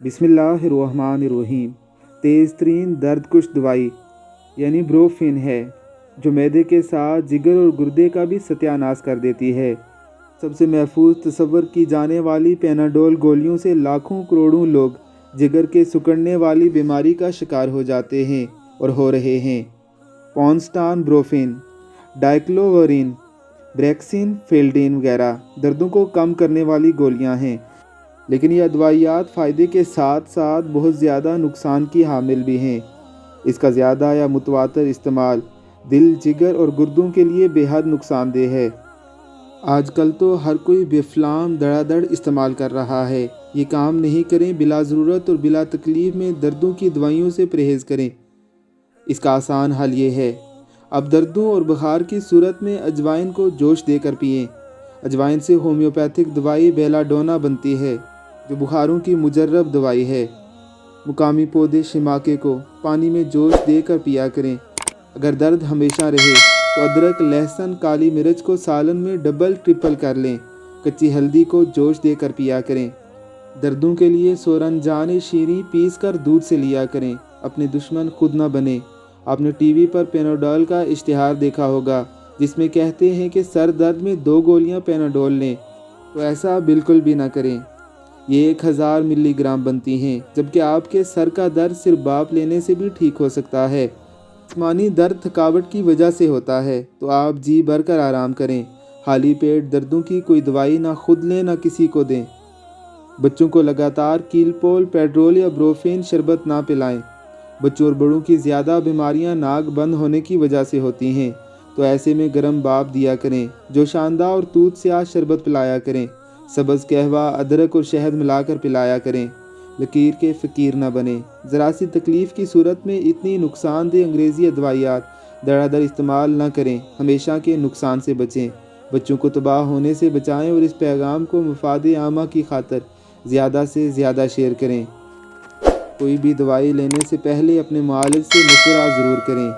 बिस्मिल्लाहिर्रहमानिर्रहीम। तेज़ तरीन दर्द कुश दवाई यानी ब्रोफिन है जो मैदे के साथ जिगर और गुर्दे का भी सत्यानाश कर देती है। सबसे महफूज तस्वर की जाने वाली पैनाडोल गोलियों से लाखों करोड़ों लोग जिगर के सिकुड़ने वाली बीमारी का शिकार हो जाते हैं और हो रहे हैं। पॉन्स्टान, ब्रोफिन, डाइक्लोवरिन, ब्रेक्सिन, फेल्डीन वगैरह दर्दों को कम करने वाली गोलियां हैं, लेकिन यह अदवाइयात फ़ायदे के साथ साथ बहुत ज़्यादा नुकसान की हामिल भी हैं। इसका ज़्यादा या मुतवातर इस्तेमाल दिल, जिगर और गुर्दों के लिए बेहद नुकसानदेह है। आजकल तो हर कोई बेफलाम धड़ाधड़ इस्तेमाल कर रहा है। ये काम नहीं करें, बिला ज़रूरत और बिला तकलीफ़ में दर्दों की दवाइयों से परहेज़ करें। इसका आसान हल ये है, अब दर्दों और बुखार की सूरत में अजवाइन को जोश देकर पिएं। अजवाइन से होम्योपैथिक दवाई बेलाडोना बनती है जो बुखारों की मुजर्रब दवाई है। मुकामी पौधे शिमाके को पानी में जोश देकर पिया करें। अगर दर्द हमेशा रहे तो अदरक, लहसुन, काली मिर्च को सालन में डबल ट्रिपल कर लें। कच्ची हल्दी को जोश देकर पिया करें। दर्दों के लिए सोरंजान शीरी पीस कर दूध से लिया करें। अपने दुश्मन खुद न बने। आपने टीवी पर पैनाडोल का इश्तिहार देखा होगा जिसमें कहते हैं कि सर दर्द में 2 गोलियां पैनाडोल लें, तो ऐसा बिल्कुल भी ना करें। ये 1000 मिलीग्राम बनती हैं, जबकि आपके सर का दर्द सिर्फ भाप लेने से भी ठीक हो सकता है। जिस्मानी दर्द थकावट की वजह से होता है, तो आप जी भर कर आराम करें। खाली पेट दर्दों की कोई दवाई ना खुद लें ना किसी को दें। बच्चों को लगातार कीलपोल, पेड्रोल या ब्रोफिन शरबत ना पिलाएं। बच्चों और बड़ों की ज़्यादा बीमारियां नाक बंद होने की वजह से होती हैं, तो ऐसे में गर्म भाप दिया करें। जो शानदा और दूध से आज शरबत पिलाया करें। सब्ज़ कहवा, अदरक और शहद मिलाकर पिलाया करें। लकीर के फ़कीर न बने। ज़रा सी तकलीफ़ की सूरत में इतनी नुकसानदेह अंग्रेज़ी अदवाइयात धड़ाधड़ इस्तेमाल न करें। हमेशा के नुकसान से बचें। बच्चों को तबाह होने से बचाएं और इस पैगाम को मफाद आमा की खातिर ज़्यादा से ज़्यादा शेयर करें। कोई भी दवाई लेने से पहले अपने मुआलिज से मशवरा ज़रूर करें।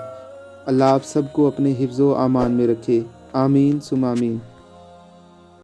अल्लाह आप सबको अपने हिफ्ज़ व अमान में रखे। आमीन सुम आमीन।